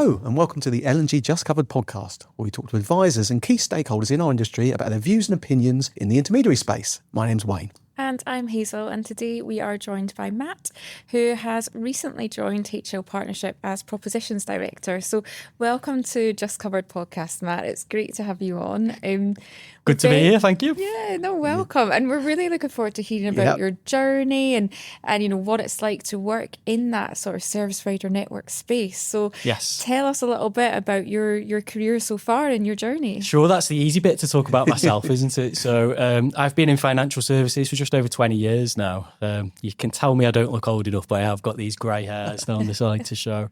Hello and welcome to the L&G Just Covered podcast, where we talk to advisors and key stakeholders in our industry about their views and opinions in the intermediary space. My name's Wayne. And I'm Hazel, and today we are joined by Matt, who has recently joined HL Partnership as Propositions Director. So welcome to Just Covered podcast, Matt. It's great to have you on. Good to be here, thank you. Yeah, no, welcome. And we're really looking forward to hearing about your journey and you know what it's like to work in that sort of service provider network space. So tell us a little bit about your career so far and your journey. Sure, that's the easy bit to talk about myself, isn't it? So I've been in financial services for just over 20 years now. You can tell me I don't look old enough, but I have got these grey hairs down the side to show.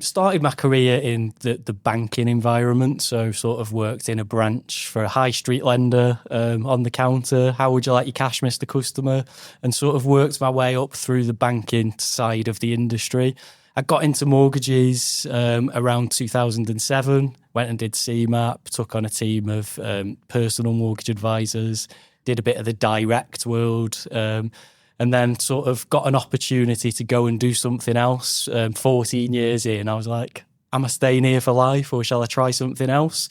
Started my career in the banking environment, so sort of worked in a branch for a high street lender on the counter. How would you like your cash, Mr. Customer? And sort of worked my way up through the banking side of the industry. I got into mortgages around 2007, went and did CMAP, took on a team of personal mortgage advisors, did a bit of the direct world, and then sort of got an opportunity to go and do something else. 14 years in, I was like, am I staying here for life or shall I try something else?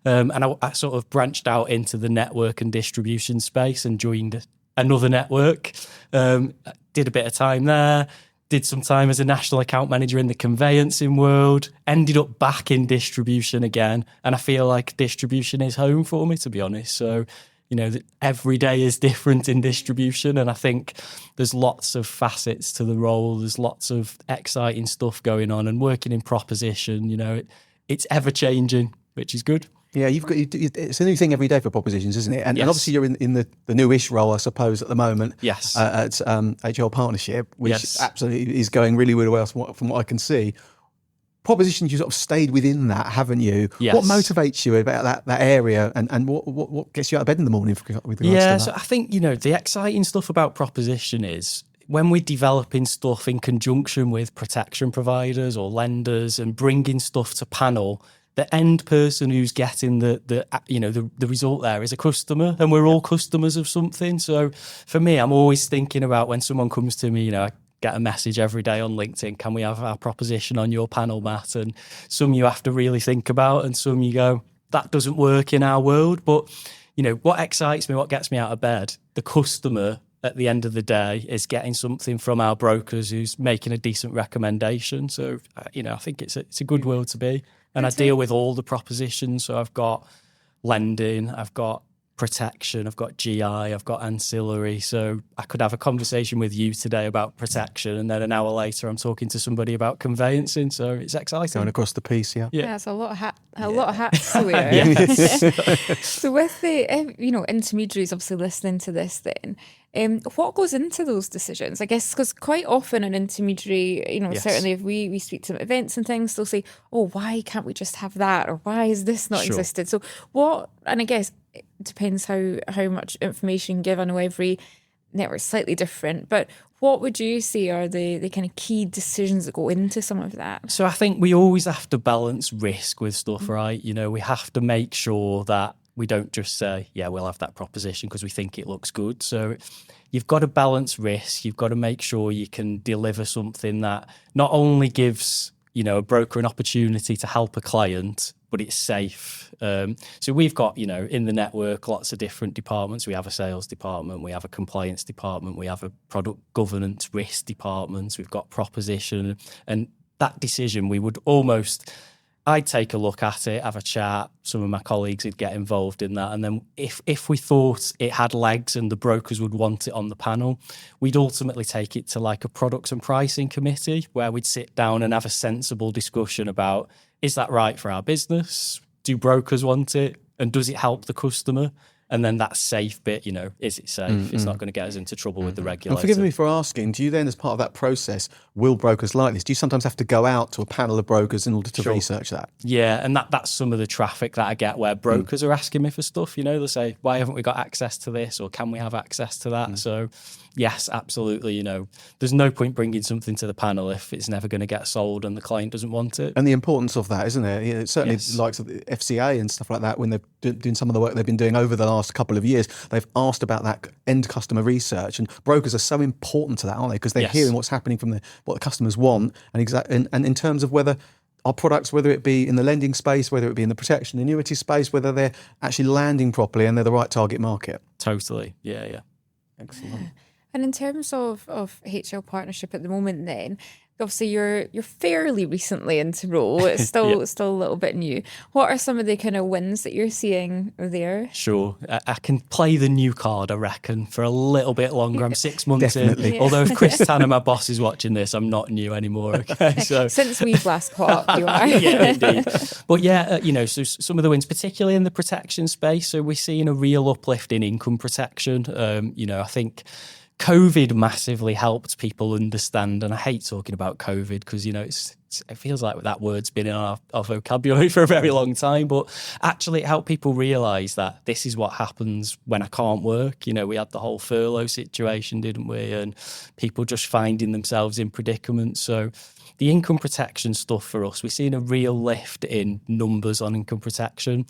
And I sort of branched out into the network and distribution space and joined another network. Did a bit of time there, did some time as a national account manager in the conveyancing world, ended up back in distribution again. And I feel like distribution is home for me, to be honest. So, you know, every day is different in distribution, and I think there's lots of facets to the role. There's lots of exciting stuff going on, and working in proposition, you know, it's ever changing, which is good. Yeah, it's a new thing every day for propositions, isn't it? And obviously you're in the newish role, I suppose, at the moment. Yes. At HL Partnership, which absolutely is going really, really well from what I can see. Propositions, you sort of stayed within that, haven't you? Yes. What motivates you about that area, and what gets you out of bed in the morning with regards to that? So I think, you know, the exciting stuff about proposition is when we're developing stuff in conjunction with protection providers or lenders and bringing stuff to panel, the end person who's getting the result there is a customer, and we're all customers of something. So for me, I'm always thinking about when someone comes to me, you know, I get a message every day on LinkedIn, can we have our proposition on your panel, Matt? And some you have to really think about, and some you go, that doesn't work in our world. But, you know, what excites me, what gets me out of bed, the customer at the end of the day is getting something from our brokers who's making a decent recommendation. So, you know, I think it's a good world to be. And I deal with all the propositions. So I've got lending, I've got protection, I've got GI, I've got ancillary. So I could have a conversation with you today about protection, and then an hour later I'm talking to somebody about conveyancing. So it's exciting. Going across the piece, yeah. It's a lot of hats to wear. So with the intermediaries obviously listening to this, then what goes into those decisions? I guess because quite often an intermediary, you know, certainly if we speak to events and things, they'll say, oh, why can't we just have that, or why is this not existed? So and I guess it depends how much information you give. I know every network's slightly different, but what would you say are the kind of key decisions that go into some of that? So I think we always have to balance risk with stuff, right? You know, we have to make sure that we don't just say, yeah, we'll have that proposition because we think it looks good. So you've got to balance risk. You've got to make sure you can deliver something that not only gives, you know, a broker an opportunity to help a client, but it's safe. So we've got, you know, in the network, lots of different departments. We have a sales department, we have a compliance department, we have a product governance risk department, we've got proposition. And that decision, I'd take a look at it, have a chat. Some of my colleagues would get involved in that. And then if we thought it had legs and the brokers would want it on the panel, we'd ultimately take it to like a products and pricing committee where we'd sit down and have a sensible discussion about, is that right for our business? Do brokers want it? And does it help the customer? And then that safe bit, you know, is it safe? It's not going to get us into trouble with the regulator. Well, forgive me for asking, do you then, as part of that process, will brokers like this? Do you sometimes have to go out to a panel of brokers in order to research that? Yeah, and that's some of the traffic that I get where brokers are asking me for stuff, you know, they'll say, why haven't we got access to this? Or can we have access to that? So yes, absolutely. You know, there's no point bringing something to the panel if it's never going to get sold and the client doesn't want it. And the importance of that, isn't it? You know, certainly likes of the FCA and stuff like that, when they're doing some of the work they've been doing over the last couple of years, they've asked about that end customer research, and brokers are so important to that, aren't they? Because they're hearing what's happening from what the customers want, and in terms of whether our products, whether it be in the lending space, whether it be in the protection annuity space, whether they're actually landing properly and they're the right target market. Totally. Yeah. Excellent. And in terms of HL partnership at the moment then, obviously you're fairly recently into role. It's still a little bit new. What are some of the kind of wins that you're seeing there? Sure. I can play the new card, I reckon, for a little bit longer. I'm 6 months Definitely. in. Although if Chris Tanner, my boss, is watching this, I'm not new anymore. Okay, so Since we've last caught up, you are. yeah, indeed. But yeah, so some of the wins, particularly in the protection space. So we're seeing a real uplift in income protection. I think COVID massively helped people understand, and I hate talking about COVID because, it feels like that word's been in our vocabulary for a very long time, but actually it helped people realise that this is what happens when I can't work. We had the whole furlough situation, didn't we? And people just finding themselves in predicaments. So the income protection stuff for us, we're seeing a real lift in numbers on income protection.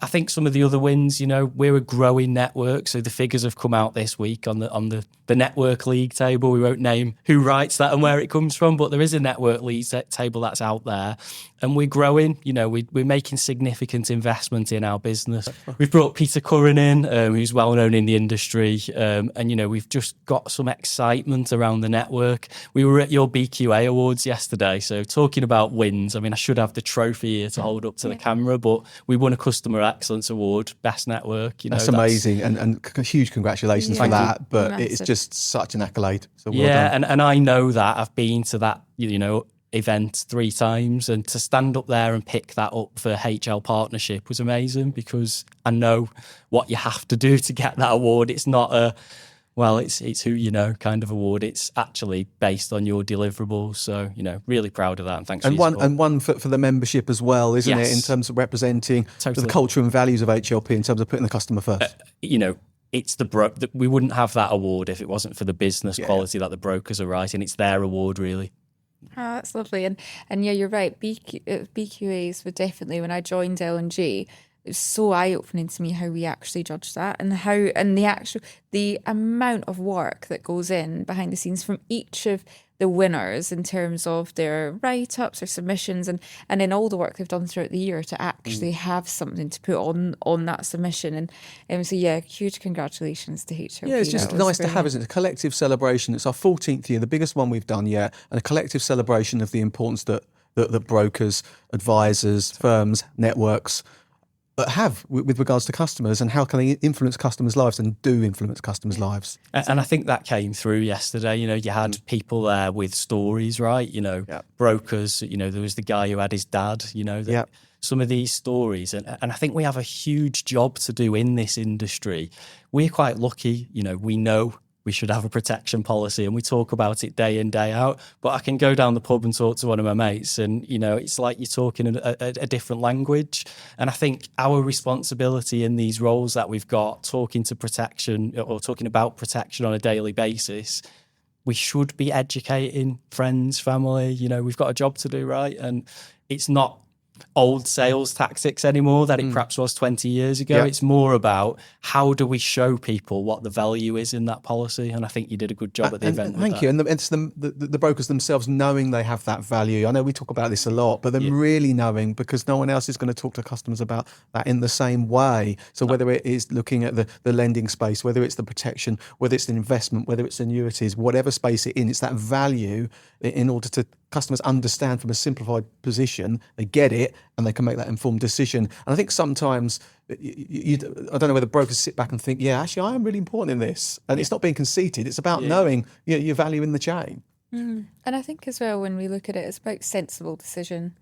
I think some of the other wins, we're a growing network. So the figures have come out this week on the network league table. We won't name who writes that and where it comes from, but there is a network league table that's out there. And we're growing, we're making significant investment in our business. We've brought Peter Curran in, who's well known in the industry. And we've just got some excitement around the network. We were at your BQA Awards yesterday. So talking about wins, I should have the trophy here to hold up to the camera, but we won a Customer Excellence Award, Best Network. That's amazing. And huge congratulations for that. But Massive. it's just such an accolade. So well done. done. And I know that. I've been to that, event 3 times, and to stand up there and pick that up for HL partnership was amazing because I know what you have to do to get that award. It's not it's who you know kind of award. It's actually based on your deliverables. So, really proud of that, and thanks for your support. And one for the membership as well, isn't it, in terms of representing the culture and values of HLP in terms of putting the customer first. It's we wouldn't have that award if it wasn't for the business quality that the brokers are writing. It's their award, really. Oh, that's lovely. And yeah, you're right. BQAs were definitely, when I joined L&G, it was so eye-opening to me how we actually judge that and the amount of work that goes in behind the scenes from each of the winners in terms of their write-ups or submissions and then all the work they've done throughout the year to actually have something to put on that submission. And so, yeah, huge congratulations to HLP. Yeah, it's just nice to have, isn't it? A collective celebration. It's our 14th year, the biggest one we've done yet, and a collective celebration of the importance that brokers, advisors, firms, networks have with regards to customers and how can they influence customers' lives and do influence customers' lives. And I think that came through yesterday. You had people there with stories, right? Brokers, there was the guy who had his dad, some of these stories. And I think we have a huge job to do in this industry. We're quite lucky, we know we should have a protection policy and we talk about it day in, day out. But I can go down the pub and talk to one of my mates and, it's like you're talking a different language. And I think our responsibility in these roles that we've got, talking to protection or talking about protection on a daily basis, we should be educating friends, family. We've got a job to do, right? And it's not old sales tactics anymore that it perhaps was 20 years ago. It's more about how do we show people what the value is in that policy, and I think you did a good job at the event. Thank you. And it's the brokers themselves knowing they have that value. I know we talk about this a lot, but them really knowing, because no one else is going to talk to customers about that in the same way. So whether it is looking at the lending space, whether it's the protection, whether it's the investment, whether it's annuities, whatever space it's that value in order to customers understand from a simplified position, they get it, and they can make that informed decision. And I think sometimes, I don't know whether brokers sit back and think, yeah, actually, I am really important in this. And it's not being conceited. It's about knowing your value in the chain. And I think as well, when we look at it, it's about sensible decision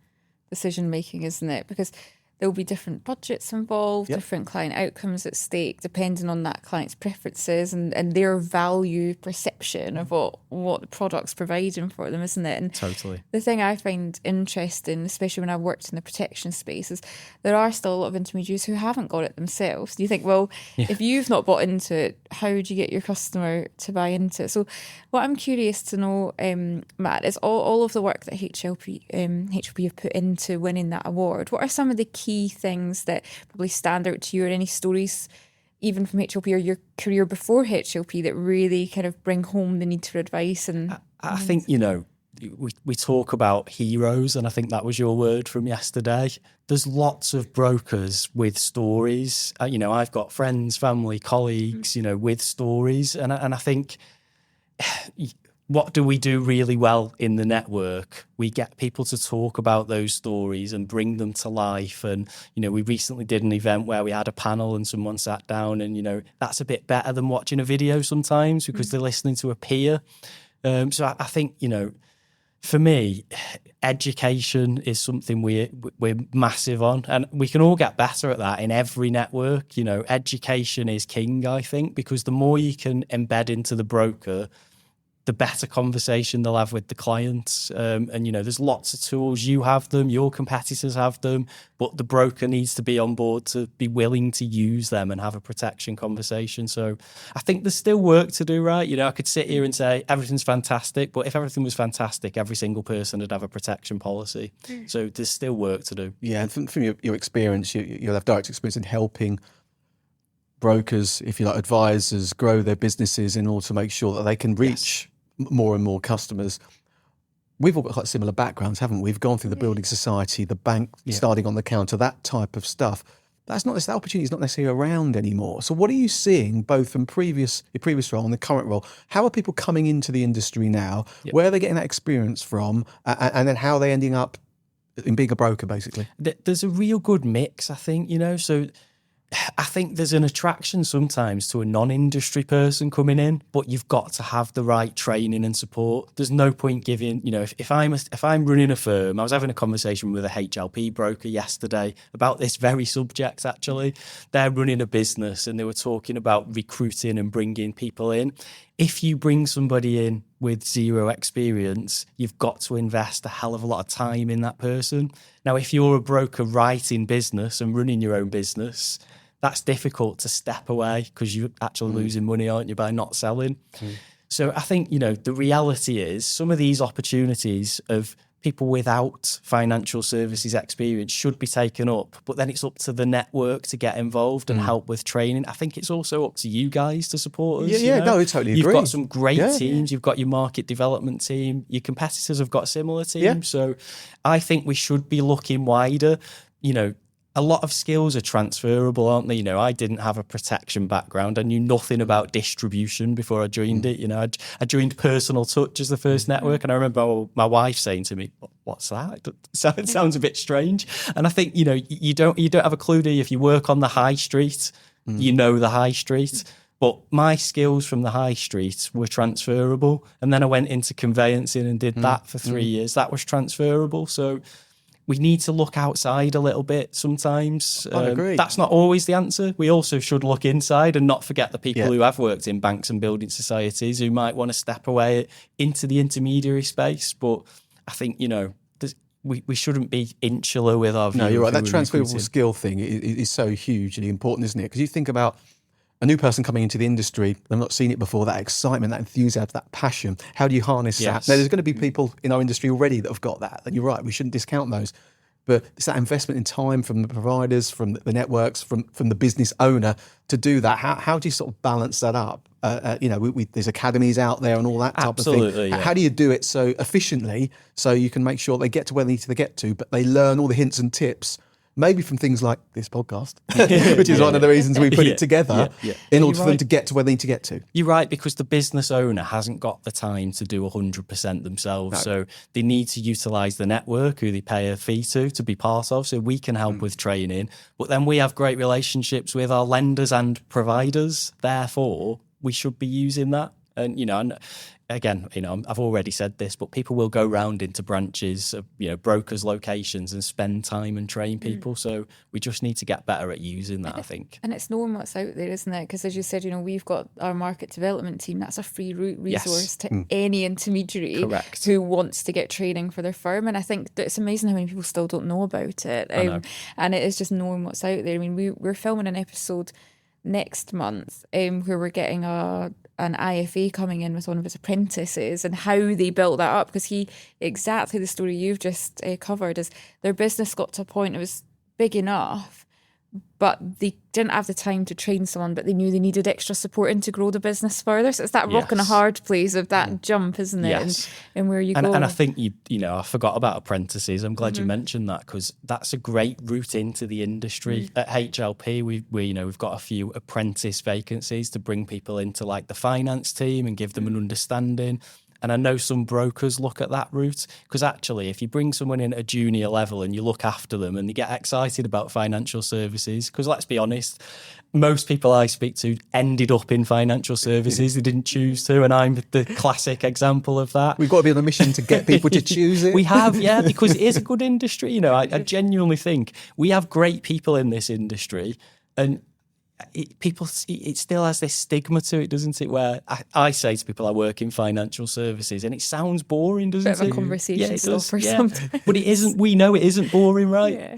making, isn't it? Because there'll be different budgets involved, different client outcomes at stake, depending on that client's preferences and their value perception of what the product's providing for them, isn't it? And totally. The thing I find interesting, especially when I worked in the protection space, is there are still a lot of intermediaries who haven't got it themselves. Do you think, well, if you've not bought into it, how do you get your customer to buy into it? So what I'm curious to know, Matt, is all of the work that HLP have put into winning that award. What are some of the key things that probably stand out to you, or any stories even from HLP or your career before HLP that really kind of bring home the need for advice? And I think, we talk about heroes, and I think that was your word from yesterday. There's lots of brokers with stories. I've got friends, family, colleagues, with stories. And I think, what do we do really well in the network? We get people to talk about those stories and bring them to life. And, we recently did an event where we had a panel and someone sat down, and, that's a bit better than watching a video sometimes because they're listening to a peer. So I think, for me, education is something we're massive on, and we can all get better at that in every network. Education is king, I think, because the more you can embed into the broker, the better conversation they'll have with the clients. And, there's lots of tools. You have them, your competitors have them, but the broker needs to be on board to be willing to use them and have a protection conversation. So I think there's still work to do, right? I could sit here and say everything's fantastic, but if everything was fantastic, every single person would have a protection policy. So there's still work to do. Yeah, and from your experience, you'll have direct experience in helping brokers, if you like, advisors grow their businesses in order to make sure that they can reach more and more customers. We've all got quite similar backgrounds, haven't we? We've gone through the building society, the bank starting on the counter, that type of stuff. That opportunity is not necessarily around anymore. So what are you seeing both from your previous role and the current role? How are people coming into the industry now? Where are they getting that experience from? And then how are they ending up in being a broker, basically? There's a real good mix, I think, so I think there's an attraction sometimes to a non-industry person coming in, but you've got to have the right training and support. There's no point giving, if I'm running a firm, I was having a conversation with a HLP broker yesterday about this very subject, actually. They're running a business and they were talking about recruiting and bringing people in. If you bring somebody in with zero experience, you've got to invest a hell of a lot of time in that person. Now, if you're a broker writing business and running your own business, that's difficult to step away because you're actually losing money, aren't you, by not selling? So I think, the reality is some of these opportunities of people without financial services experience should be taken up, but then it's up to the network to get involved and help with training. I think it's also up to you guys to support us. No, I totally agree. You've got some great teams. You've got your market development team. Your competitors have got similar teams. So I think we should be looking wider. A lot of skills are transferable, aren't they? I didn't have a protection background. I knew nothing about distribution before I joined it. I joined Personal Touch as the first network, and I remember my wife saying to me, "What's that? It sounds a bit strange." And I think you don't have a clue, do you? If you work on the high street, you know the high street. But my skills from the high street were transferable, and then I went into conveyancing and did that for 3 years. That was transferable, so. We need to look outside a little bit sometimes. I agree. That's not always the answer. We also should look inside and not forget the people who have worked in banks and building societies who might want to step away into the intermediary space. But I think, we shouldn't be insular with our view. No, you're right. That transferable skill thing is so hugely important, isn't it? Because you think about a new person coming into the industry, they've not seen it before, that excitement, that enthusiasm, that passion. How do you harness that? Now, there's going to be people in our industry already that have got that. And you're right, we shouldn't discount those. But it's that investment in time from the providers, from the networks, from the business owner to do that. How do you sort of balance that up? There's academies out there and all that type of thing. How do you do it so efficiently so you can make sure they get to where they need to get to, but they learn all the hints and tips, maybe from things like this podcast, which is one of the reasons we put it together in order for them to get to where they need to get to. You're right, because the business owner hasn't got the time to do 100% themselves. No. So they need to utilise the network who they pay a fee to be part of, so we can help with training. But then we have great relationships with our lenders and providers. Therefore, we should be using that. And, again, I've already said this, but people will go round into branches of, brokers' locations and spend time and train people. So we just need to get better at using that, I think. And it's knowing what's out there, isn't it? Because as you said, we've got our market development team. That's a free resource to any intermediary who wants to get training for their firm. And I think that it's amazing how many people still don't know about it. And it is just knowing what's out there. I mean, we're filming an episode next month where we're getting an IFA coming in with one of his apprentices and how they built that up, because exactly the story you've just covered is their business got to a point it was big enough, but they didn't have the time to train someone, but they knew they needed extra support in to grow the business further. So it's that rock and a hard place of that jump, isn't it? Yes. And where you go. And I think, I forgot about apprentices. I'm glad you mentioned that, because that's a great route into the industry. At HLP, we've got a few apprentice vacancies to bring people into like the finance team and give them an understanding. And I know some brokers look at that route, because actually if you bring someone in at a junior level and you look after them and they get excited about financial services, because let's be honest, most people I speak to ended up in financial services. They didn't choose to, and I'm the classic example of that. We've got to be on a mission to get people to choose it. We have, yeah, because it is a good industry. I genuinely think we have great people in this industry, and it still has this stigma to it, doesn't it? Where I say to people, I work in financial services, and it sounds boring, doesn't it? Bit of a conversation stopper sometimes. But it isn't. We know it isn't boring, right? Yeah.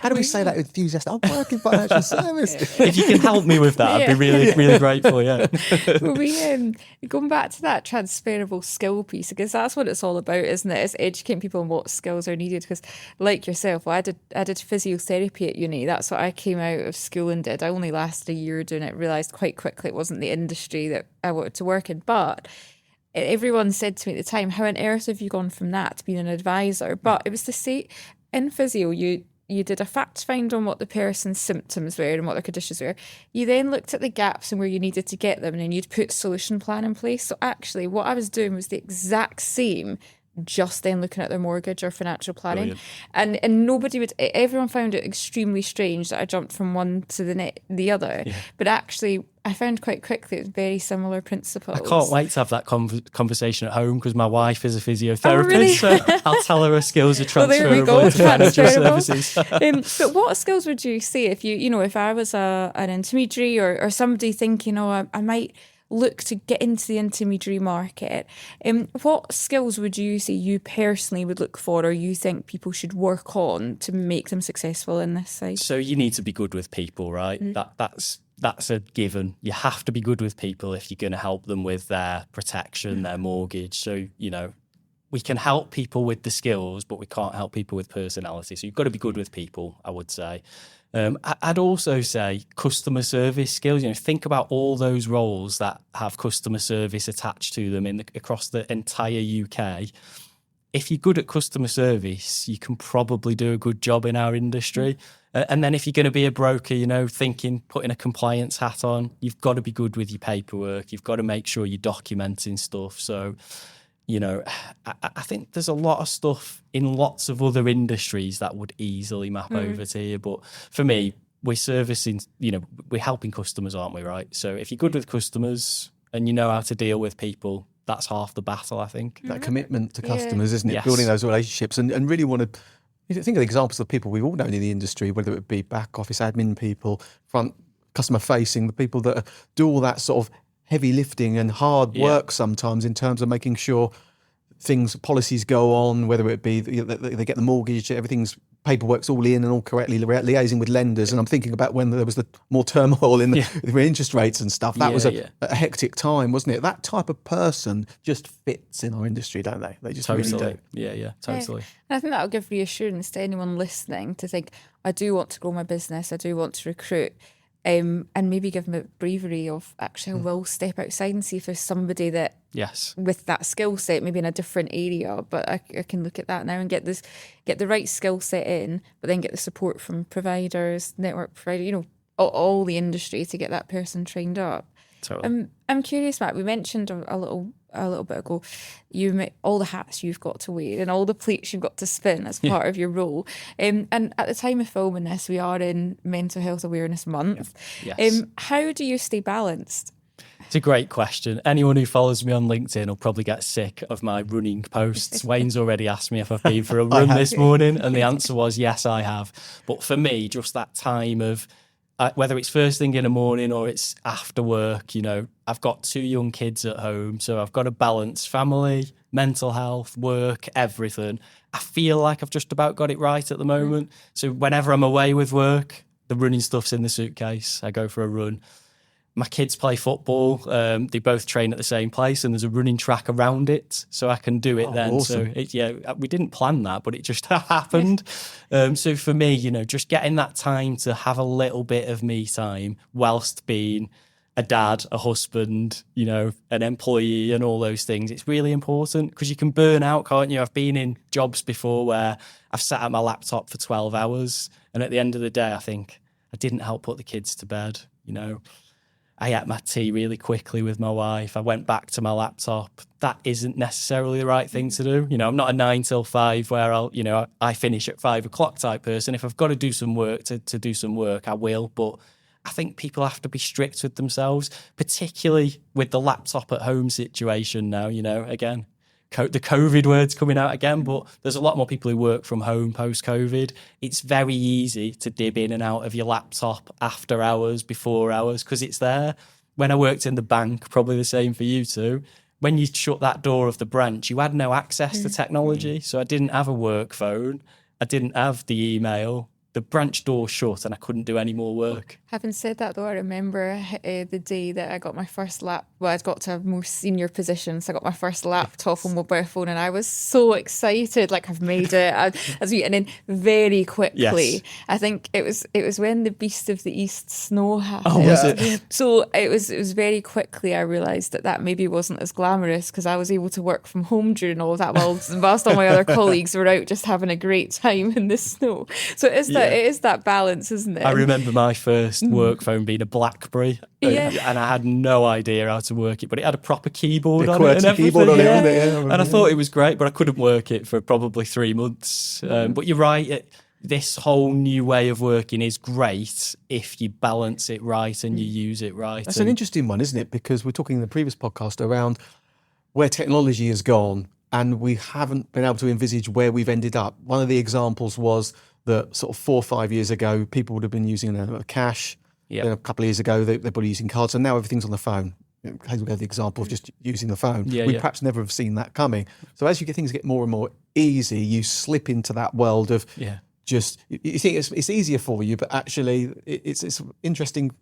How do we say that enthusiastic? I work in financial service. If you can help me with that, I'd be really, really grateful. Yeah. Well, going back to that transferable skill piece, because that's what it's all about, isn't it? It's educating people on what skills are needed. Because, like yourself, I did physiotherapy at uni. That's what I came out of school and did. I only lasted a year doing it. Realised quite quickly it wasn't the industry that I wanted to work in, but everyone said to me at the time, how on earth have you gone from that to being an advisor? But it was to say, in physio, you did a fact find on what the person's symptoms were and what their conditions were. You then looked at the gaps and where you needed to get them, and then you'd put a solution plan in place. So actually what I was doing was the exact same, just then looking at their mortgage or financial planning. And everyone found it extremely strange that I jumped from one to the other. Yeah. But actually, I found quite quickly it was very similar principles. I can't wait to have that conversation at home, because my wife is a physiotherapist. Oh, really? So I'll tell her skills are transferable to financial services. But what skills would you say if if I was an intermediary or somebody thinking, I might look to get into the intermediary market, what skills would you say you personally would look for, or you think people should work on to make them successful in this side? So you need to be good with people, right? That's a given. You have to be good with people if you're going to help them with their protection, their mortgage. So, we can help people with the skills, but we can't help people with personality. So you've got to be good with people, I would say. I'd also say customer service skills. Think about all those roles that have customer service attached to them across the entire UK. If you're good at customer service, you can probably do a good job in our industry. And then if you're going to be a broker, putting a compliance hat on, you've got to be good with your paperwork. You've got to make sure you're documenting stuff. So, I think there's a lot of stuff in lots of other industries that would easily map over to you. But for me, we're servicing, we're helping customers, aren't we, right? So if you're good with customers and you know how to deal with people, that's half the battle, I think. That commitment to customers, isn't it? Yes. Building those relationships and really want to think of the examples of people we've all known in the industry, whether it be back office admin people, front customer facing, the people that do all that sort of heavy lifting and hard work sometimes in terms of making sure policies go on, whether it be they get the mortgage, everything's paperwork's all in and all correctly, liaising with lenders. And I'm thinking about when there was the more turmoil in the interest rates and stuff. That was a hectic time, wasn't it? That type of person just fits in our industry, don't they? They just really do. Yeah, totally. And I think that'll give reassurance to anyone listening to think, I do want to grow my business, I do want to recruit. And maybe give them a bravery of actually I will step outside and see if there's somebody that with that skill set, maybe in a different area, but I can look at that now and get the right skill set in, but then get the support from providers, network provider, all the industry to get that person trained up. Totally. I'm curious, Matt, we mentioned a little bit ago, all the hats you've got to wear and all the plates you've got to spin as part of your role. And at the time of filming this, we are in Mental Health Awareness Month. Yes. How do you stay balanced? It's a great question. Anyone who follows me on LinkedIn will probably get sick of my running posts. Wayne's already asked me if I've been for a run this morning, and the answer was yes, I have. But for me, just that time of whether it's first thing in the morning or it's after work, I've got 2 young kids at home, so I've got to balance family, mental health, work, everything. I feel like I've just about got it right at the moment. So whenever I'm away with work, the running stuff's in the suitcase. I go for a run. my kids play football. They both train at the same place, and there's a running track around it, so I can do it then. Awesome. So we didn't plan that, but it just happened. So for me, just getting that time to have a little bit of me time whilst being a dad, a husband, an employee and all those things. It's really important because you can burn out, can't you? I've been in jobs before where I've sat at my laptop for 12 hours and at the end of the day, I think I didn't help put the kids to bed. I ate my tea really quickly with my wife. I went back to my laptop. That isn't necessarily the right thing to do. I'm not a 9 till 5 where I finish at 5 o'clock type person. If I've got to do some work to do some work, I will. But I think people have to be strict with themselves, particularly with the laptop at home situation now, again, the COVID word's coming out again, but there's a lot more people who work from home post-COVID. It's very easy to dib in and out of your laptop after hours, before hours, because it's there. When I worked in the bank, probably the same for you too, when you shut that door of the branch, you had no access to technology. So I didn't have a work phone. I didn't have the email. The branch door shut and I couldn't do any more work. Having said that, though, I remember the day that I got my first I got to a more senior position, so I got my first laptop and mobile phone, and I was so excited, like I've made it. And then very quickly, I think it was when the Beast of the East snow happened. Oh, was it? So it was very quickly I realised that maybe wasn't as glamorous because I was able to work from home during all of that whilst all my other colleagues were out just having a great time in the snow. So it is that balance, isn't it? I remember my first work phone being a BlackBerry, and I had no idea how to work it, but it had a proper keyboard on it and everything. Keyboard on it, and I thought it was great, but I couldn't work it for probably 3 months. But you're right, this whole new way of working is great if you balance it right and you use it right. That's an interesting one, isn't it? Because we're talking in the previous podcast around where technology has gone and we haven't been able to envisage where we've ended up. One of the examples was that sort of 4 or 5 years ago, people would have been using cash. Yep. Then a couple of years ago, they're probably using cards. And now everything's on the phone. Hazel gave the example of just using the phone. We perhaps never have seen that coming. So as things get more and more easy, you slip into that world of just, you think it's easier for you, but actually it's interesting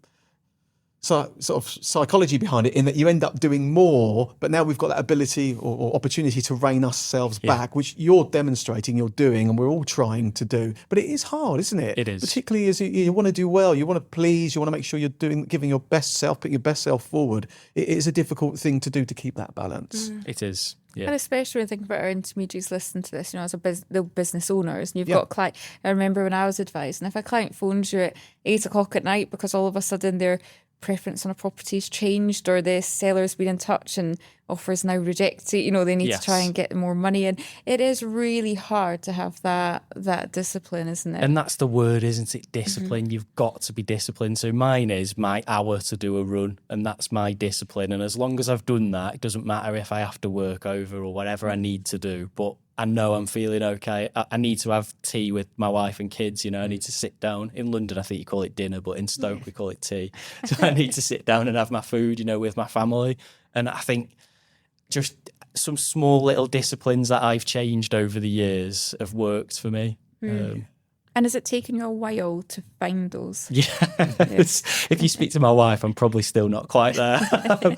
sort of psychology behind it in that you end up doing more, but now we've got that ability or opportunity to rein ourselves back, which you're demonstrating, you're doing, and we're all trying to do. But it is hard, isn't it? It is. Particularly as you want to do well, you want to please, you want to make sure you're giving your best self, putting your best self forward. It is a difficult thing to do to keep that balance. It is. Yeah. And especially when I think about our intermediaries listening to this, as the business owners, and you've got client. I remember when I was advising, if a client phones you at 8 o'clock at night because all of a sudden their preference on a property's changed or the seller's been in touch and offers now rejected, they need to try and get more money in. It is really hard to have that discipline, isn't it? And that's the word, isn't it? Discipline. You've got to be disciplined. So mine is my hour to do a run, and that's my discipline. And as long as I've done that, it doesn't matter if I have to work over or whatever I need to do. But I know I'm feeling okay. I need to have tea with my wife and kids, I need to sit down. In London, I think you call it dinner, but in Stoke, we call it tea. So I need to sit down and have my food, with my family. And I think just some small little disciplines that I've changed over the years have worked for me. And has it taken you a while to find those? Yes. If you speak to my wife, I'm probably still not quite there.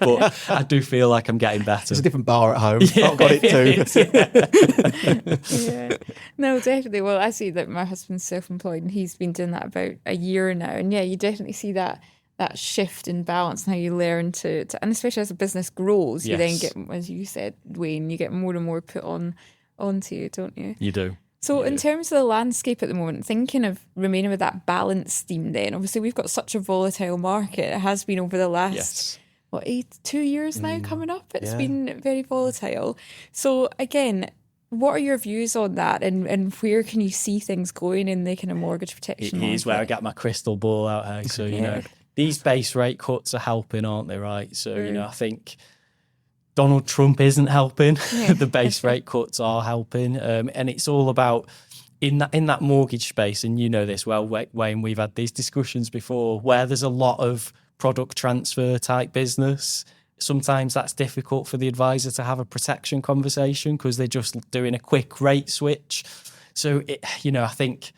But I do feel like I'm getting better. There's a different bar at home. I've got it too. No, definitely. Well, I see that my husband's self-employed and he's been doing that about a year now. And you definitely see that shift in balance and how you learn to and especially as a business grows, you then get, as you said, Wayne, you get more and more put onto you, don't you? You do. So in terms of the landscape at the moment, thinking of remaining with that balance theme then, obviously we've got such a volatile market. It has been over the last, 2 years now coming up? It's been very volatile. So again, what are your views on that and where can you see things going in the kind of mortgage protection market? Here's where I get my crystal ball out here. So, these base rate cuts are helping, aren't they, right? So, I think Donald Trump isn't helping. The base rate cuts are helping. And it's all about, in that mortgage space, and this well, Wayne, we've had these discussions before, where there's a lot of product transfer type business. Sometimes that's difficult for the advisor to have a protection conversation because they're just doing a quick rate switch. So, I think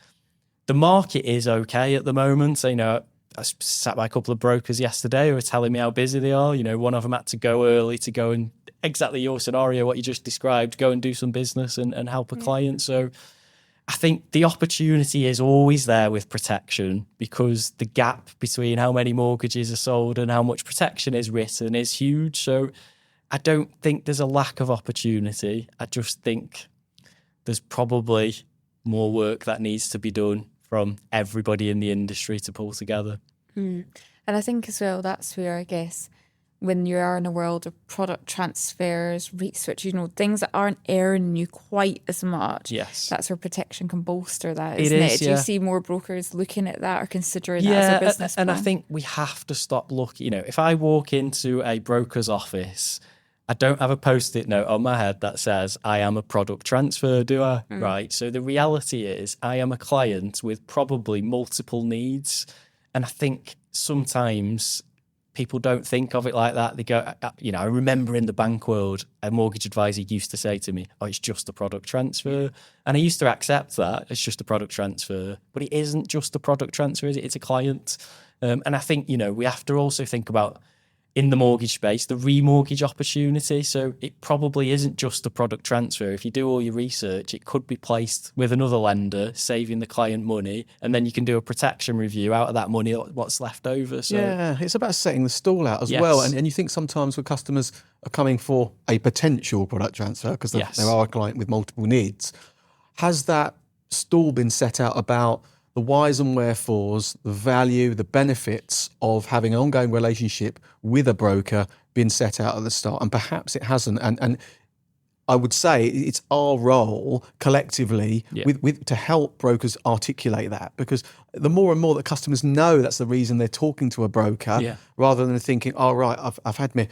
the market is okay at the moment. So, I sat by a couple of brokers yesterday who were telling me how busy they are. One of them had to go early to go and exactly your scenario, what you just described, go and do some business and help a client. So I think the opportunity is always there with protection, because the gap between how many mortgages are sold and how much protection is written is huge. So I don't think there's a lack of opportunity. I just think there's probably more work that needs to be done from everybody in the industry to pull together. And I think as well, that's where, I guess, when you are in a world of product transfers, rate switch, things that aren't earning you quite as much. Yes. That's where protection can bolster that, It isn't is, it? Do yeah. you see more brokers looking at that or considering that as a business plan? And I think we have to stop looking. If I walk into a broker's office, I don't have a post-it note on my head that says, I am a product transfer, do I? Right. So the reality is I am a client with probably multiple needs. And I think sometimes people don't think of it like that. They go, I remember in the bank world, a mortgage advisor used to say to me, oh, it's just a product transfer. And I used to accept that. It's just a product transfer. But it isn't just a product transfer, is it? It's a client. And I think, we have to also think about, in the mortgage space, the remortgage opportunity. So it probably isn't just a product transfer. If you do all your research, it could be placed with another lender, saving the client money, and then you can do a protection review out of that money, what's left over. So yeah, it's about setting the stall out as Yes. well. And you think sometimes when customers are coming for a potential product transfer, because Yes. there are a client with multiple needs, has that stall been set out about the whys and wherefores, the value, the benefits of having an ongoing relationship with a broker been set out at the start? And perhaps it hasn't. And I would say it's our role collectively with to help brokers articulate that, because the more and more that customers know that's the reason they're talking to a broker, rather than thinking, oh, right, I've had my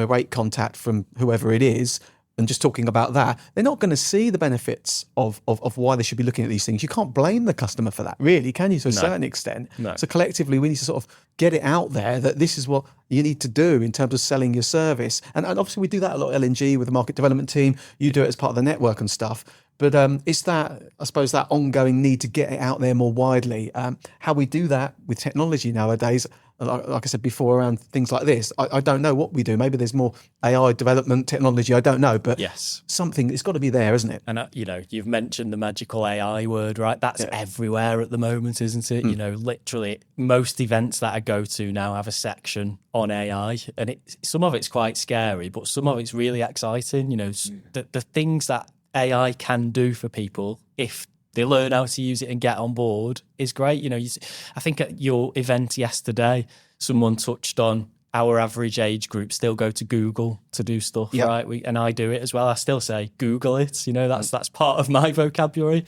rate contact from whoever it is, and just talking about that, they're not going to see the benefits of why they should be looking at these things. You can't blame the customer for that, really, can you, to a certain extent? No. So collectively, we need to sort of get it out there that this is what you need to do in terms of selling your service. And obviously we do that a lot at LNG with the market development team. You do it as part of the network and stuff. But it's that, I suppose, that ongoing need to get it out there more widely. How we do that with technology nowadays, like I said before, around things like this, I don't know what we do. Maybe there's more AI development technology, I don't know. But something, it's got to be there, isn't it? And, you've mentioned the magical AI word, right? That's everywhere at the moment, isn't it? Literally most events that I go to now have a section on AI. And some of it's quite scary, but some of it's really exciting. The things that AI can do for people, if they learn how to use it and get on board, is great. I think at your event yesterday, someone touched on our average age group still go to Google to do stuff, right? And I do it as well. I still say Google it. That's part of my vocabulary.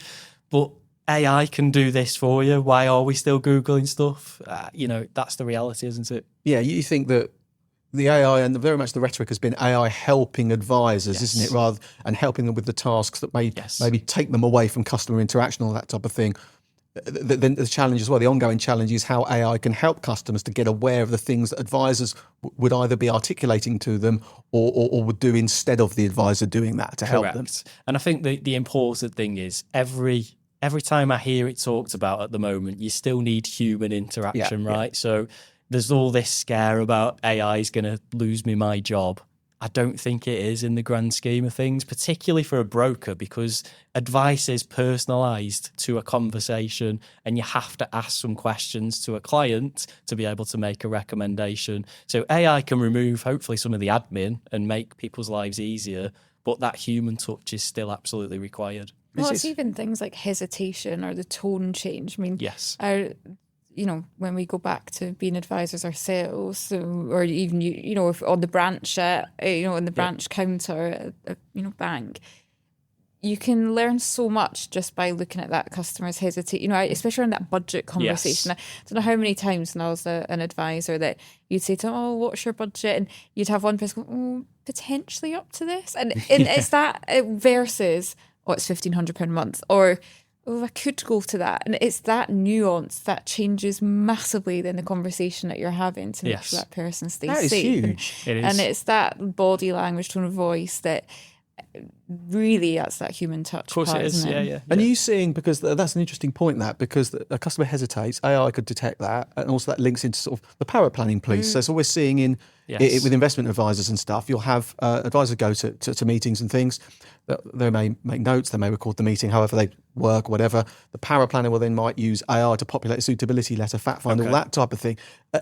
But AI can do this for you. Why are we still Googling stuff? That's the reality, isn't it? Yeah, you think that the AI, and very much the rhetoric has been AI helping advisors, isn't it? And helping them with the tasks that maybe take them away from customer interaction, all that type of thing. Then the challenge as well, the ongoing challenge, is how AI can help customers to get aware of the things that advisors would either be articulating to them or would do instead of the advisor doing that to help them. And I think the important thing is every time I hear it talked about at the moment, you still need human interaction, right? So there's all this scare about AI is going to lose me my job. I don't think it is in the grand scheme of things, particularly for a broker, because advice is personalised to a conversation and you have to ask some questions to a client to be able to make a recommendation. So AI can remove, hopefully, some of the admin and make people's lives easier, but that human touch is still absolutely required. Well, it's even things like hesitation or the tone change. I mean, when we go back to being advisors ourselves, or even if on the branch, in the branch counter, at bank, you can learn so much just by looking at that customer's hesitate. Especially in that budget conversation. Yes. I don't know how many times when I was an advisor that you'd say to them, "Oh, what's your budget?" and you'd have one person go, "Oh, potentially up to this," and it's that versus, "Oh, it's £1,500 a month," or, "Oh, I could go to that." And it's that nuance that changes massively in the conversation that you're having to make sure that person stays safe. That is huge. It is. And it's that body language, tone of voice that really that's that human touch. Of course part, it is. isn't it? Yeah. And are you seeing, because that's an interesting point, that because a customer hesitates, AI could detect that, and also that links into sort of the power planning piece. So it's always seeing with investment advisors and stuff, you'll have advisors go to meetings and things. They may make notes, they may record the meeting, however they work, whatever. The power planner will then might use AI to populate a suitability letter, fact find, all that type of thing.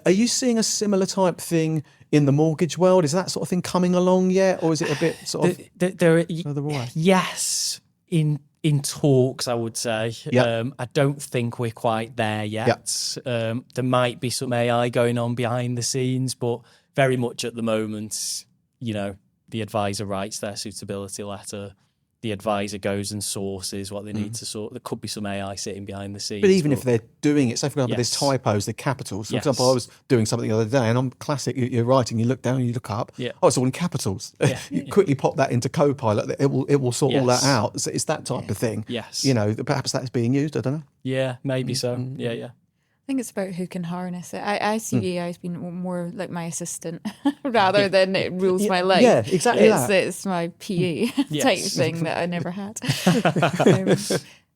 Are you seeing a similar type thing in the mortgage world? Is that sort of thing coming along yet, or is it a bit sort of further away? Yes, in talks, I would say. I don't think we're quite there yet. There might be some AI going on behind the scenes, but very much at the moment, the advisor writes their suitability letter. The advisor goes and sources what they need to sort. There could be some AI sitting behind the scenes. But even if they're doing it, say for example, there's typos, the capitals. For example, I was doing something the other day, and I'm classic. You're writing, you look down, you look up. Oh, it's all in capitals. You quickly pop that into Copilot. It will sort all that out. So it's that type of thing. Yes. Perhaps that's being used. I don't know. Yeah, maybe so. Yeah. I think it's about who can harness it. I see AI as being more like my assistant rather than it rules my life. Yeah, exactly. It's my PA type thing that I never had.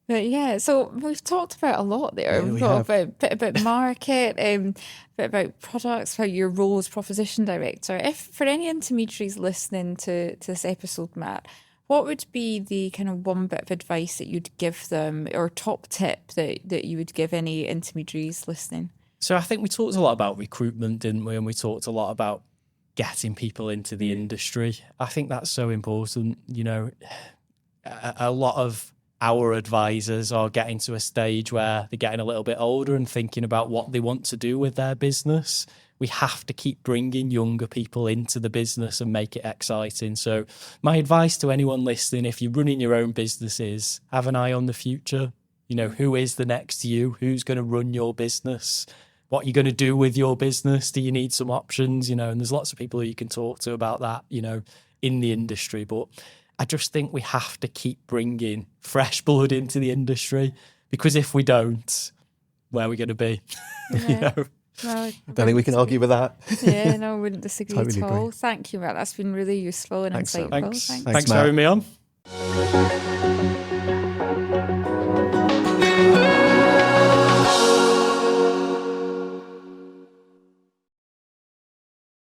But yeah, so we've talked about a lot there. We've got a bit about market, a bit about products, about your role as proposition director. If for any intermediaries listening to this episode, Matt, what would be the kind of one bit of advice that you'd give them, or top tip that you would give any intermediaries listening? So I think we talked a lot about recruitment, didn't we? And we talked a lot about getting people into the industry. I think that's so important. A lot of our advisors are getting to a stage where they're getting a little bit older and thinking about what they want to do with their business. We have to keep bringing younger people into the business and make it exciting. So my advice to anyone listening, if you're running your own business, is have an eye on the future. Who is the next you? Who's going to run your business? What are you going to do with your business? Do you need some options? And there's lots of people who you can talk to about that, in the industry. But I just think we have to keep bringing fresh blood into the industry, because if we don't, where are we going to be? Well, I don't think we can argue with that. Yeah, no, I wouldn't disagree Totally at all. agree. Thank you, Matt. That's been really useful and insightful. Thanks for having me on.